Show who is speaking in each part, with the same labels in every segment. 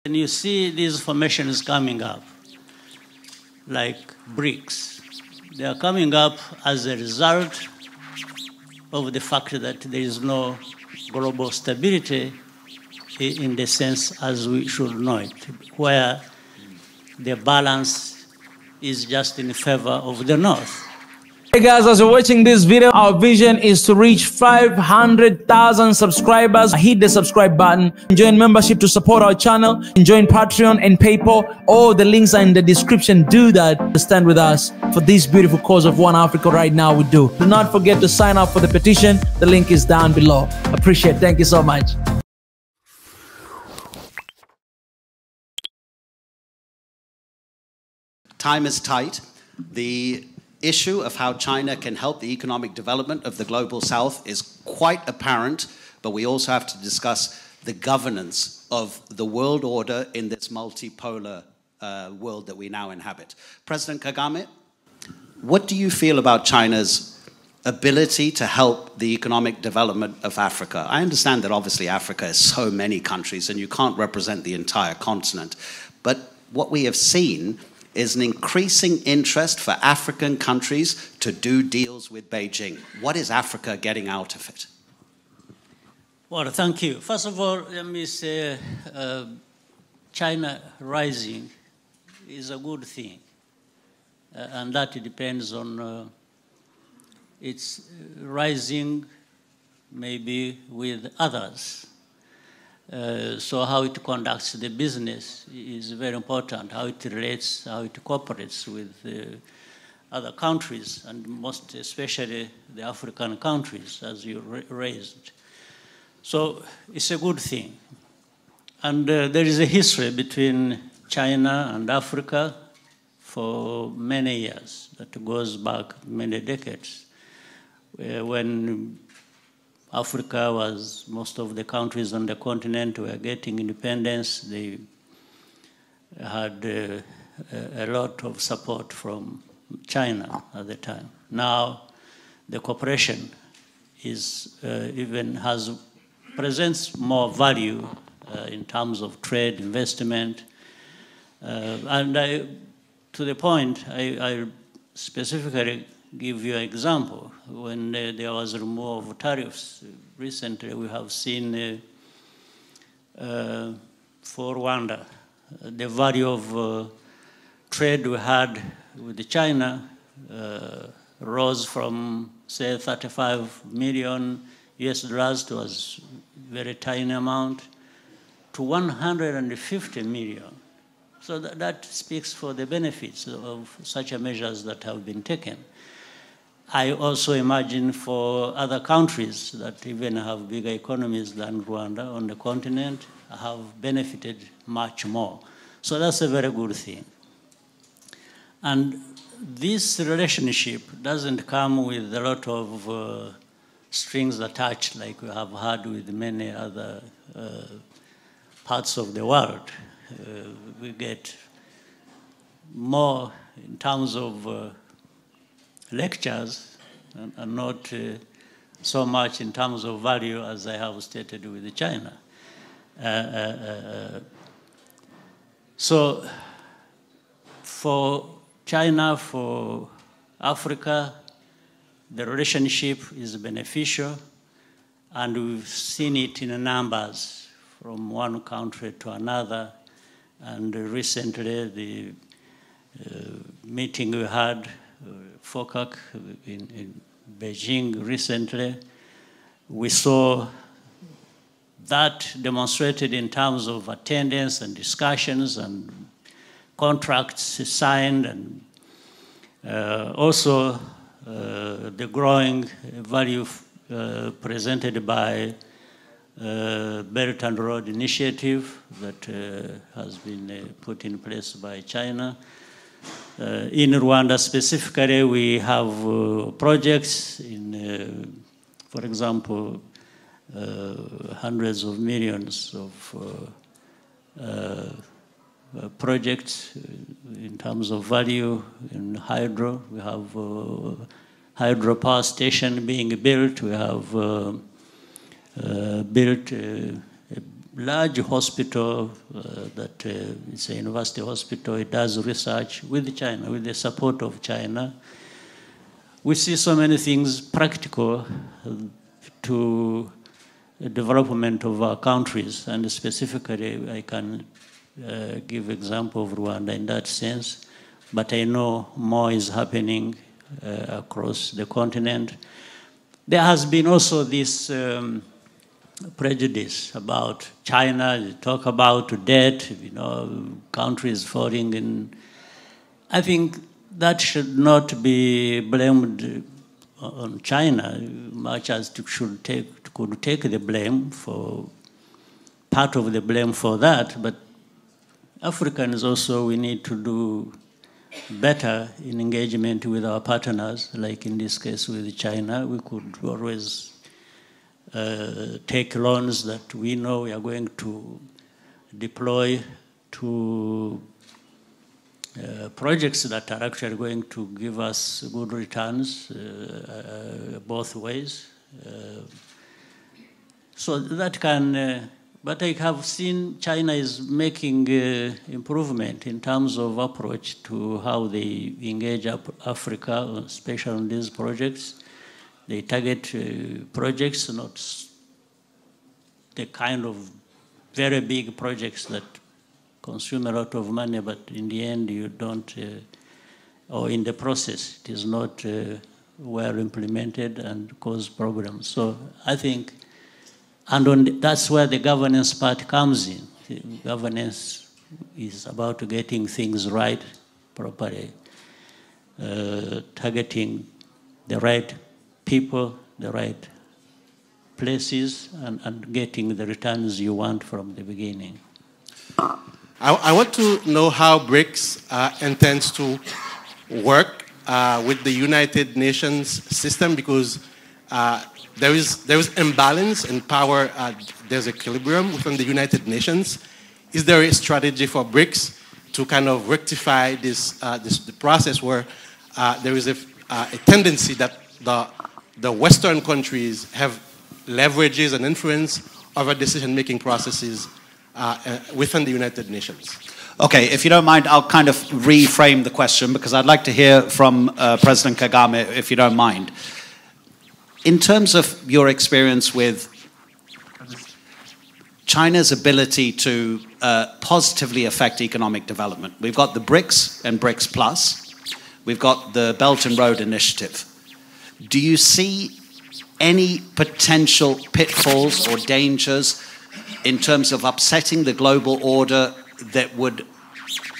Speaker 1: And you see these formations coming up, like BRICS. They are coming up as a result of the fact that there is no global stability in the sense as we should know it, where the balance is just in favor of the North.
Speaker 2: Hey guys, as you're watching this video, our vision is to reach 500,000 subscribers. Hit the subscribe button, join membership to support our channel, join Patreon and PayPal. All the links are in the description. Do that to stand with us for this beautiful cause of One Africa right now. We do not forget to sign up for the petition. The link is down below. Appreciate it. Thank you so much.
Speaker 3: Time is tight. The issue of how China can help the economic development of the global south is quite apparent, but we also have to discuss the governance of the world order in this multipolar world that we now inhabit. President Kagame, what do you feel about China's ability to help the economic development of Africa? I understand that obviously Africa is so many countries and you can't represent the entire continent, but what we have seen is an increasing interest for African countries to do deals with Beijing. What is Africa getting out of it?
Speaker 1: Well, thank you. First of all, let me say China rising is a good thing. And that depends on its rising maybe with others. So how it conducts the business is very important, how it relates, how it cooperates with other countries, and most especially the African countries, as you raised. So it's a good thing. And there is a history between China and Africa for many years that goes back many decades. When Africa was, most of the countries on the continent were getting independence. They had a lot of support from China at the time. Now, the cooperation is presents more value in terms of trade, investment, and to the point, I specifically give you an example. When there was a removal of tariffs recently, we have seen for Rwanda, the value of trade we had with China rose from, say, 35 million US dollars, to a very tiny amount, to 150 million. So that speaks for the benefits of such measures that have been taken. I also imagine for other countries that even have bigger economies than Rwanda on the continent have benefited much more. So that's a very good thing. And this relationship doesn't come with a lot of strings attached like we have had with many other parts of the world. We get more in terms of lectures and not so much in terms of value as I have stated with China. So for China, for Africa, the relationship is beneficial, and we've seen it in numbers from one country to another. And recently, the meeting we had, FOCAC in Beijing recently, we saw that demonstrated in terms of attendance and discussions and contracts signed, and also the growing value presented by Belt and Road Initiative that has been put in place by China. In Rwanda specifically, we have projects in, for example, hundreds of millions of projects in terms of value in hydro. We have hydropower station being built. We have built a large hospital that it's a university hospital. It does research with China, with the support of China. We see so many things practical to the development of our countries, and specifically I can give example of Rwanda in that sense, but I know more is happening across the continent. There has been also this prejudice about China. You talk about debt, countries falling in. I think that should not be blamed on China, much as it could take the blame for part of the blame for that. But Africans also, we need to do better in engagement with our partners, like in this case with China. We could always take loans that we know we are going to deploy to projects that are actually going to give us good returns both ways. So that can, but I have seen China is making improvement in terms of approach to how they engage Africa, especially on these projects. They target projects, not the kind of very big projects that consume a lot of money, but in the end you don't, or in the process, it is not well implemented and cause problems. So I think, and that's where the governance part comes in. The governance is about getting things right, properly, targeting the right people, the right places, and getting the returns you want from the beginning.
Speaker 4: I want to know how BRICS intends to work with the United Nations system, because there is imbalance in power. There's equilibrium within the United Nations. Is there a strategy for BRICS to kind of rectify the process where there is a tendency that the Western countries have leverages and influence over decision-making processes within the United Nations?
Speaker 3: Okay, if you don't mind, I'll kind of reframe the question, because I'd like to hear from President Kagame, if you don't mind. In terms of your experience with China's ability to positively affect economic development, we've got the BRICS and BRICS Plus, we've got the Belt and Road Initiative. Do you see any potential pitfalls or dangers in terms of upsetting the global order that would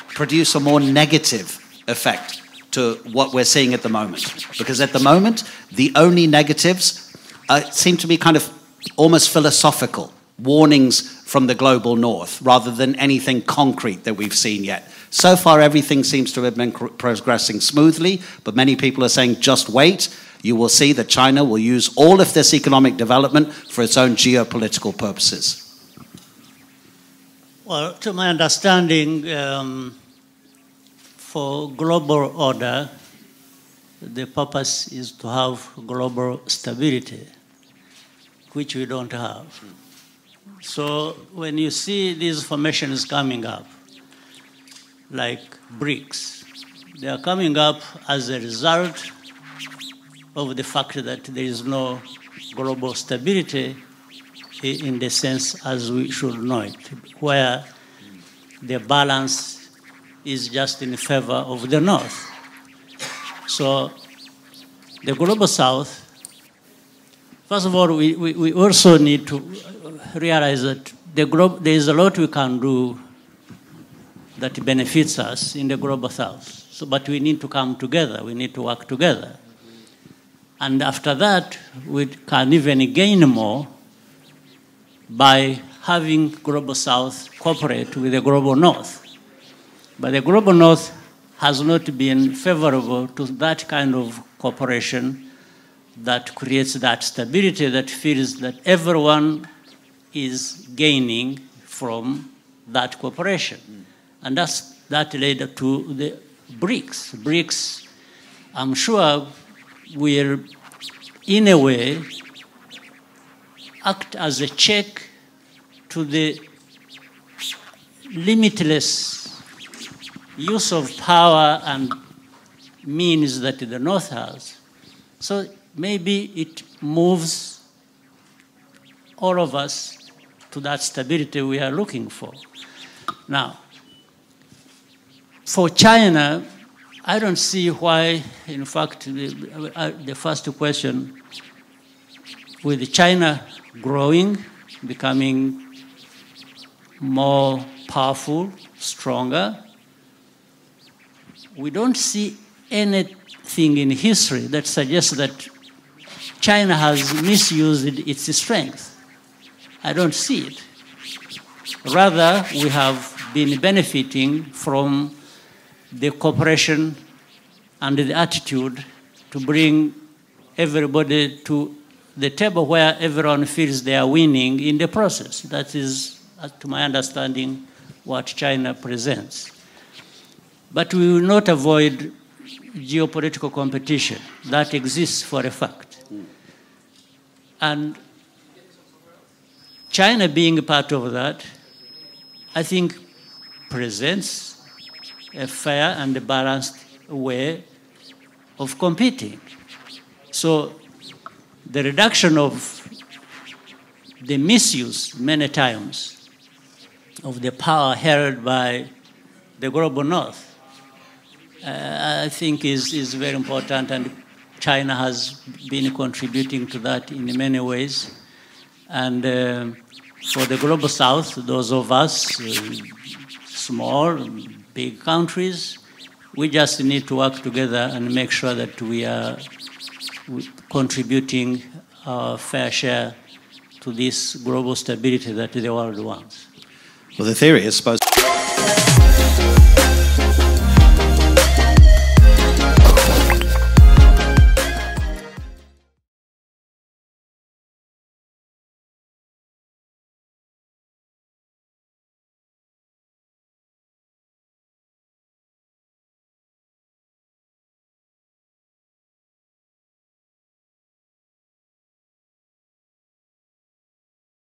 Speaker 3: produce a more negative effect to what we're seeing at the moment? Because at the moment, the only negatives seem to be kind of almost philosophical warnings from the global north, rather than anything concrete that we've seen yet. So far, everything seems to have been progressing smoothly, but many people are saying, just wait. You will see that China will use all of this economic development for its own geopolitical purposes.
Speaker 1: Well, to my understanding, for global order, the purpose is to have global stability, which we don't have. So when you see these formations coming up, like BRICS, they are coming up as a result of the fact that there is no global stability in the sense as we should know it, where the balance is just in favor of the North. So the global South, first of all, we also need to realize that there is a lot we can do that benefits us in the global South. So, but we need to come together, we need to work together. And after that, we can even gain more by having global South cooperate with the global North. But the global North has not been favorable to that kind of cooperation that creates that stability, that feels that everyone is gaining from that cooperation. And that led to the BRICS. BRICS, I'm sure, will, in a way, act as a check to the limitless use of power and means that the North has. So maybe it moves all of us to that stability we are looking for. Now, for China, I don't see why, in fact, the first question, with China growing, becoming more powerful, stronger, we don't see anything in history that suggests that China has misused its strength. I don't see it. Rather, we have been benefiting from the cooperation and the attitude to bring everybody to the table where everyone feels they are winning in the process. That is, to my understanding, what China presents. But we will not avoid geopolitical competition. That exists for a fact. And China being a part of that, I think, presents a fair and a balanced way of competing. So the reduction of the misuse many times of the power held by the global North, I think is very important, and China has been contributing to that in many ways. And for the global South, those of us, small, big countries, we just need to work together and make sure that we are contributing our fair share to this global stability that the world wants.
Speaker 3: Well, the theory is supposed to